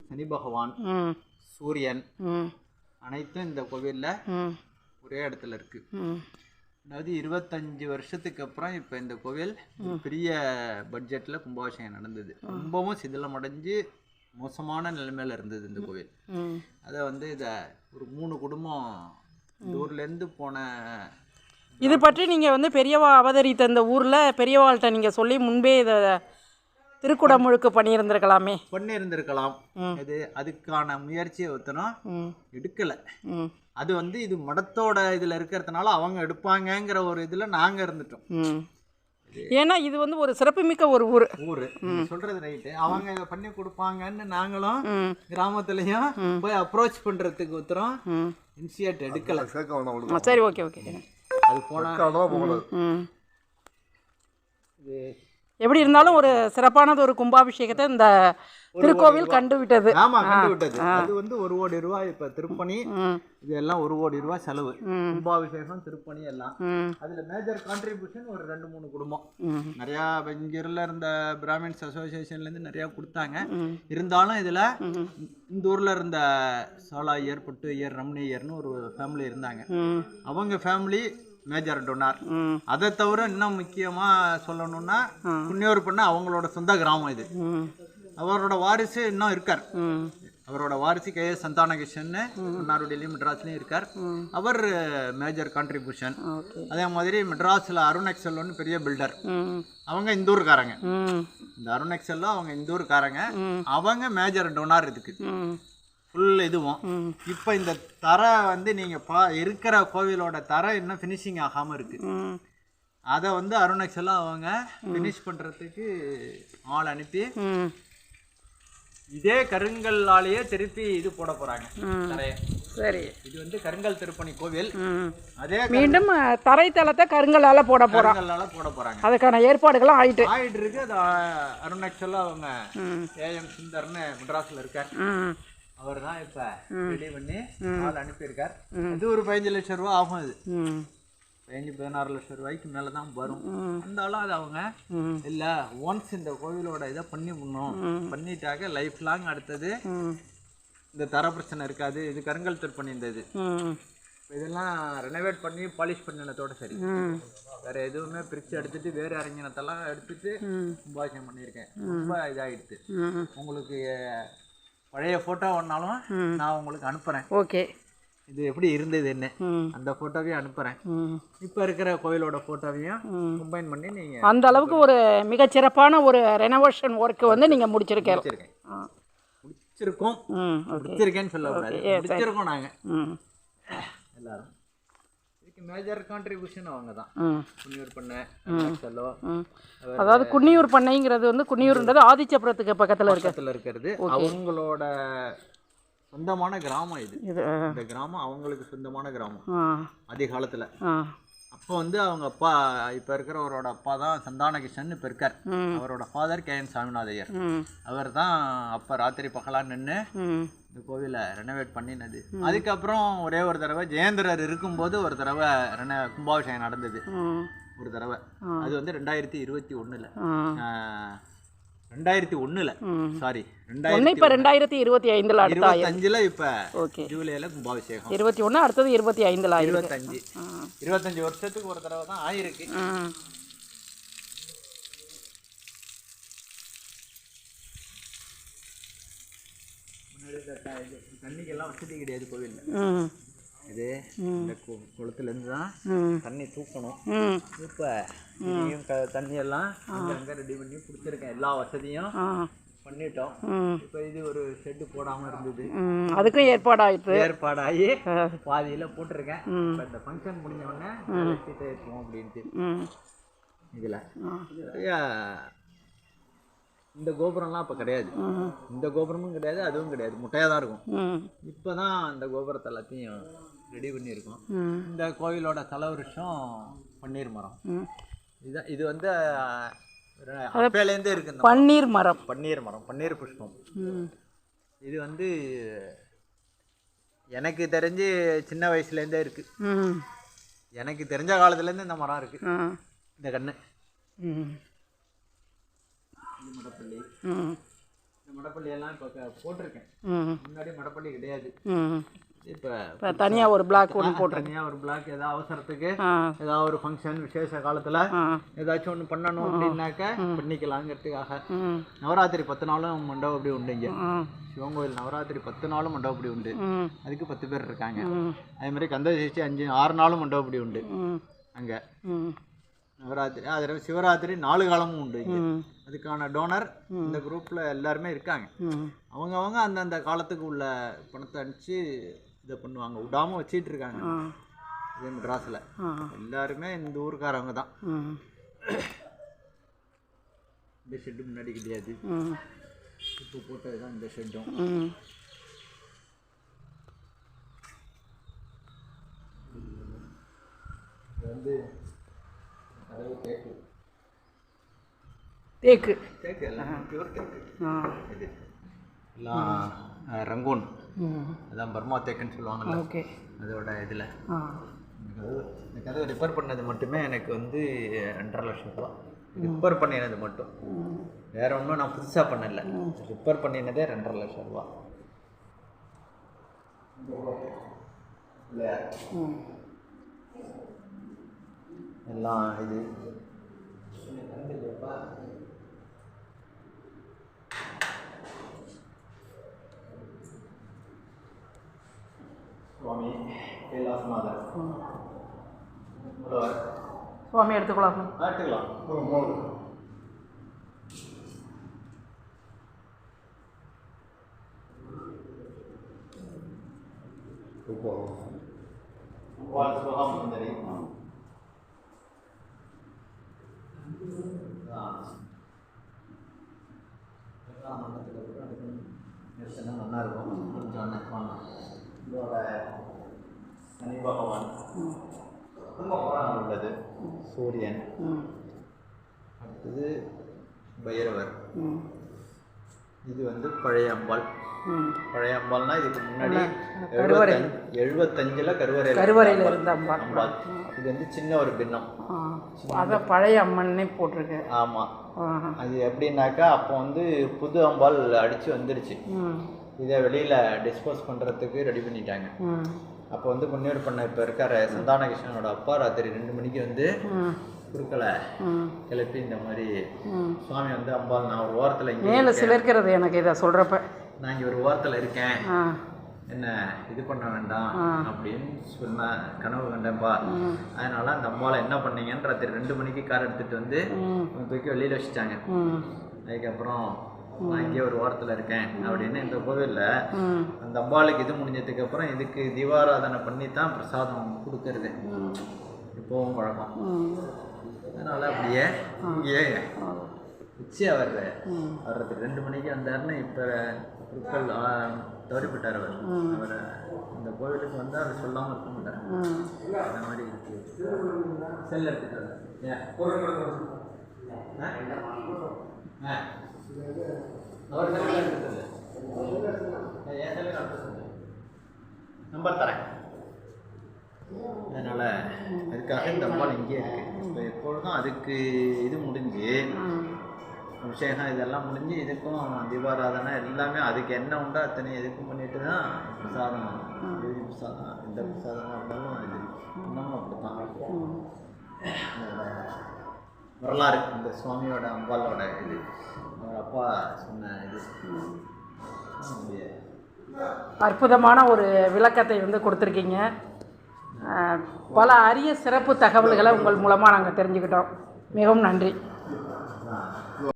சனி பகவான், சூரியன் அனைத்தும் இந்த கோவிலில் ஒரே இடத்துல இருக்கு. அதாவது 25 வருஷத்துக்கு அப்புறம் இப்போ இந்த கோவில் பெரிய பட்ஜெட்டில் கும்பாபிஷேகம் நடந்தது. ரொம்பவும் சிதிலமடைஞ்சு மோசமான நிலைமையில் இருந்தது இந்த கோவில். அதை வந்து இதை ஒரு 3 குடும்பம் இந்த ஊர்லேருந்து போன. இது பற்றி நீங்கள் வந்து பெரியவா அவதரித்த இந்த ஊரில் பெரியவாள்கிட்ட நீங்கள் சொல்லி முன்பே இதை திருக்குடமுழுக்கு பண்ணியிருந்திருக்கலாமே. இது அதுக்கான முயற்சியை ஒருத்தனும் எடுக்கலை. அது வந்து இது மடத்தோட இதில் இருக்கிறதுனால அவங்க எடுப்பாங்கங்கிற ஒரு இதில் நாங்கள் இருந்துட்டோம். ஏன்னா இது வந்து ஒரு சிறப்புமிக்க ஒரு ஊர் சொல்றது ரைட்டு. அவங்க இதை பண்ணி கொடுப்பாங்கன்னு நாங்களும் கிராமத்துலயும் போய் அப்ரோச் பண்றதுக்கு ஒருத்தரும் இனிஷியேட் எடுக்கல. சரி, ஓகே ஓகே. அது போனா எப்படி இருந்தாலும் ஒரு சிறப்பானது ஒரு கும்பாபிஷேகத்தை இந்த திருக்கோவில் கண்டுவிட்டது. ஆமா, கண்டுவிட்டது. அது வந்து 1 கோடி ரூபாய். இப்ப திருப்பணி இதெல்லாம் 1 கோடி ரூபாய் செலவு. கும்பாபிஷேகம், திருப்பணி எல்லாம். அதுல மேஜர் கான்ட்ரிபியூஷன் ஒரு 2-3 குடும்பம். நிறைய இங்கிருந்த இருந்த பிராமின்ஸ் அசோசியேஷன்ல இருந்து நிறைய கொடுத்தாங்க. இருந்தாலும் இதுல இந்த ஊர்ல இருந்த சாலா ஐயர், புட்டு ஐயர், ரமணி ஐயர்னு ஒரு ஃபேமிலி இருந்தாங்க. அவங்க ஃபேமிலி மேஜர் டொனார். அதை தவிர இன்னும் முக்கியமா சொல்லணும்னா புண்ணியூர் பண்ண அவங்களோட சொந்த கிராமம் இது. அவரோட வாரிசு இன்னும் இருக்கார். அவரோட வாரிசு KS சந்தானகிருஷ்ணன் மன்னார்குடியிலையும் மெட்ராஸ்லையும் இருக்கார். அவர் மேஜர் கான்ட்ரிபியூஷன். அதே மாதிரி மெட்ராஸில் அருண் எக்ஸெல்னு பெரிய பில்டர். அவங்க இந்த ஊருக்காரங்க. இந்த அருண் எக்ஸெல்லோ அவங்க இந்த ஊருக்காரங்க. அவங்க மேஜர் டொனார் இதுக்கு ஃபுல் இதுவும். இப்போ இந்த தரை வந்து நீங்கள் இருக்கிற கோவிலோட தரை இன்னும் ஃபினிஷிங் ஆகாமல் இருக்குது. அதை வந்து அருண் எக்ஸெல்லாம் அவங்க ஃபினிஷ் பண்ணுறதுக்கு ஆள் அனுப்பி இதே கருங்கல்லாலேயே திருப்பி இது போட போறாங்க தரையை. சரி, இது வந்து கருங்கல் திருப்பணி கோவில். அதே மீண்டும் தரைத்தளத்தை கருங்கல்லால போட போறாங்க. அதுக்கான ஏற்பாடுகளும் ஆயிட்டு இருக்கு. அது அருண் எக்ஸெல்லாம் அவங்க AM சுந்தர்னு மெட்ராஸ்ல இருக்கார். அவர் தான் இப்ப ரெடி பண்ணி ஆள் அனுப்பியிருக்கார். இது ஒரு 15 லட்சம் ரூபா ஆகும். இது 15-16 லட்சம் ரூபாய்க்கு மேலே தான் வரும். இருந்தாலும் அது அவங்க இல்லை, ஒன்ஸ் இந்த கோவிலோட இதை பண்ணிட்டாக்க லைஃப் லாங் அடுத்தது இந்த தர பிரச்சனை இருக்காது. இது கருங்கல் திருப்பணி. இந்த இதெல்லாம் ரெனோவேட் பண்ணி பாலிஷ் பண்ணினதோட சரி. வேற எதுவுமே பிரித்து எடுத்துட்டு வேறு அரங்கினத்தெல்லாம் எடுத்துட்டு கும்பாபிஷேகம் பண்ணியிருக்கேன். ரொம்ப இதாகிடுது. உங்களுக்கு பழைய ஃபோட்டோ ஒன்னாலும் நான் உங்களுக்கு அனுப்புகிறேன். ஓகே, இது எப்படி இருந்தது என்ன அந்த ஃபோட்டோவையும் அனுப்புகிறேன். இப்போ இருக்கிற கோவிலோட ஃபோட்டோவையும் கம்பைன் பண்ணி நீங்கள் அந்த அளவுக்கு ஒரு மிகச்சிறப்பான ஒரு ரெனோவேஷன் ஒர்க்கு வந்து நீங்கள் முடிச்சிருக்கேன்னு சொல்லக்கூடாது, முடிச்சிருக்கோம் நாங்கள் எல்லாரும். இதுக்கு மேஜர் கான்ட்ரிபியூஷன் அவங்க தான். குன்னியூர் பண்ணை, அதாவது குன்னியூர் பண்ணைங்கிறது வந்து குன்னியூர்ன்றது ஆதிச்சபுரத்துக்கு பக்கத்தில் இருக்கிறது. அவங்களோட சொந்தமான கிராமம் இது. இந்த கிராமம் அவங்களுக்கு சொந்தமான கிராமம். ஆதி காலத்தில் அப்போ வந்து அவங்க அப்பா, இப்போ இருக்கிறவரோட அப்பா தான் சந்தானகிருஷ்ணன் இப்போ இருக்கார். அவரோட ஃபாதர் KN சாமிநாதையர். அவர் தான் அப்போ ராத்திரி பகலாக நின்று இந்த கோவிலை ரெனோவேட் பண்ணினது. அதுக்கப்புறம் ஒரே ஒரு தடவை ஜெயேந்திரர் இருக்கும்போது ஒரு தடவை கும்பாபிஷேகம் நடந்தது. ஒரு தடவை அது வந்து 2021 சாரி 2025 இப்போ ஜூலையில் கும்பாபிஷேகம். 21 அடுத்தது 25 25 வருஷத்துக்கு ஒரு தடவை தான் ஆயிருக்கு. தண்ணிக்கெல்லாம் வசதி கிடையாது கோவிலில். இது இந்த குளத்துலேருந்து தான் தண்ணி தூக்கணும். இப்போ தண்ணியெல்லாம் அங்கே ரெடி பண்ணி கொடுத்துருக்கேன். எல்லா வசதியும் பண்ணிட்டோம். இப்போ இது ஒரு ஷெட்டு போடாமல் இருந்தது, அதுக்கும் ஏற்பாடாகி பாதியில் போட்டிருக்கேன். இப்போ இந்த ஃபங்க்ஷன் முடிஞ்ச உடனே வச்சுட்டு இருப்போம் அப்படின்ட்டு. இதில் இந்த கோபுரம்லாம் அப்போ கிடையாது. இந்த கோபுரமும் கிடையாது, அதுவும் கிடையாது, முட்டையாக தான் இருக்கும். இப்போ தான் இந்த கோபுரத்தை எல்லாத்தையும் ரெடி பண்ணியிருக்கோம். இந்த கோவிலோட தலவருஷம் பன்னீர் மரம். இதுதான். இது வந்து அப்பேலேருந்தே இருக்கு பன்னீர் மரம். பன்னீர் புஷ்பம். இது வந்து எனக்கு தெரிஞ்சு சின்ன வயசுலேருந்தே இருக்கு. எனக்கு தெரிஞ்ச காலத்துலேருந்து இந்த மரம் இருக்கு. இந்த கண்ணு மடப்பள்ளி. இந்த மடப்பள்ளி எல்லாம் இப்போ போட்டிருக்கேன். முன்னாடி மடப்பள்ளி கிடையாது. இப்போ தனியாக ஒரு பிளாக் ஒன்று போட்டிருக்கேன். தனியாக ஒரு பிளாக் ஏதாவது அவசரத்துக்கு ஏதாவது ஒரு ஃபங்க்ஷன் விசேஷ காலத்தில் ஏதாச்சும் ஒன்று பண்ணணும் அப்படின்னாக்க பண்ணிக்கலாங்கிறதுக்காக. நவராத்திரி 10 நாளும் மண்டபம் அப்படி உண்டு. இங்கே சிவன் கோயில் நவராத்திரி 10 நாளும் மண்டபம் அப்படி உண்டு. அதுக்கு 10 பேர் இருக்காங்க. அதே மாதிரி கந்த சஷ்டி 6 நாளும் மண்டபம் அப்படி உண்டு அங்கே. நவராத்திரி அது சிவராத்திரி 4 காலமும் உண்டு. அதுக்கான டோனர் இந்த குரூப்பில் எல்லாருமே இருக்காங்க. அவங்க அந்தந்த காலத்துக்கு உள்ள பணத்தை அனுப்பிச்சு இதை பண்ணுவாங்க. விடாமல் வச்சிட்டு இருக்காங்க. இதே மெட்ராஸில் எல்லாருமே இந்த ஊருக்காரவங்க தான். இந்த ஷெட்டு முன்னாடி கிடையாது. இப்போ போட்டது தான் இந்த ஷெட்டும். இது வந்து தேக்கு எல்லாம் பியூர் தேக்கு. இது எல்லாம் ரங்கூன், அதான் பர்மா தேக்குன்னு சொல்லுவாங்கல்ல. ஓகே. அதோட இதில் இந்த கதவை ரிப்பேர் பண்ணது மட்டுமே எனக்கு வந்து 2.5 லட்சம் ரூபா. ரிப்பேர் பண்ணினது மட்டும், வேற ஒன்றும் நான் புதுசாக பண்ணலை. ரிப்பேர் பண்ணினதே 2.5 லட்சம் ரூபா. எல்லாம் இது சுவாமி கைலாசநாதர். சுவாமி எடுத்துக்கலாம். எடுத்துக்கலாம். சுகாமந்தரி நல்லா இருக்கும். கொஞ்சம் இதோட சனி பகவான் உள்ளது. சூரியன், அடுத்தது பைரவர். இது வந்து பழைய அம்பாள். பழைய அம்பாள்னா இதுக்கு முன்னாடி 75ல் கருவறையில் இருந்த அம்பாள். இது வந்து சின்ன ஒரு பின்னம். அதான் பழைய அம்மன்னே போட்டிருக்கு. ஆமாம். அது எப்படின்னாக்கா அப்போ வந்து புது அம்பாள் அடித்து வந்துடுச்சு. இதை வெளியில் டிஸ்போஸ் பண்ணுறதுக்கு ரெடி பண்ணிட்டாங்க. அப்போ வந்து புண்ணியர் பண்ண இப்போ இருக்கார் சந்தான கிருஷ்ணனோட அப்பா ராத்திரி 2 மணிக்கு வந்து குறுக்களை கிளப்பி இந்த மாதிரி சுவாமி வந்து அம்பாள் நான் ஒரு ஓரத்தில் இங்கே மேலே சிலிர்க்கிறது எனக்கு இதை சொல்கிறப்ப நான் இங்கே ஒரு ஓரத்தில் இருக்கேன், என்ன இது பண்ண வேண்டாம் அப்படின்னு சொன்ன கனவு கண்டேன்ப்பா. அதனால அந்த அம்பாவை என்ன பண்ணீங்கன்னு ராத்திரி 2 மணிக்கு கார் எடுத்துகிட்டு வந்து தூக்கி வெளியில் வச்சுட்டாங்க. அதுக்கப்புறம் நான் இங்கே ஒரு ஓரத்தில் இருக்கேன் அப்படின்னு இந்த கோவிலில் அந்த அம்பாளுக்கு இது முடிஞ்சதுக்கப்புறம் இதுக்கு தீபாராதனை பண்ணி தான் பிரசாதம் கொடுக்கறது இப்போவும் வழக்கம். அதனால் அப்படியே இங்கேயே உச்சியாக வர்றதுக்கு 2 மணிக்கு வந்தாருன்னு இப்போ குருக்கள் தவறிப்பட்டார். அவர் இந்த கோவிலுக்கு வந்து அதை சொல்லாமல் இருக்க மாட்டார். அந்த மாதிரி இருக்கு. செல் எடுத்துட்டார். நம்பர் தரேன். அதனால் அதுக்காக இந்த அம்பாள் இங்கே இருக்குது. இப்போ எப்பொழுதும் அதுக்கு இது முடிஞ்சு அபிஷேகம் இதெல்லாம் முடிஞ்சு இதுக்கும் தீபாராதனை எல்லாமே அதுக்கு என்ன உண்டோ அத்தனை இதுக்கும் பண்ணிட்டு தான் பிரசாதம். தேவி பிரசாதம் எந்த பிரசாதமாக இருந்தாலும் இது இன்னமும் அப்படி தான் வரலாறு. இந்த சுவாமியோட அம்பாலோட இது அவர் அப்பா சொன்ன இது அற்புதமான ஒரு விளக்கத்தை வந்து கொடுத்துருக்கீங்க. பல அரிய சிறப்பு தகவல்களை உங்கள் மூலமாக நாங்கள் தெரிஞ்சுக்கிட்டோம். மிகவும் நன்றி.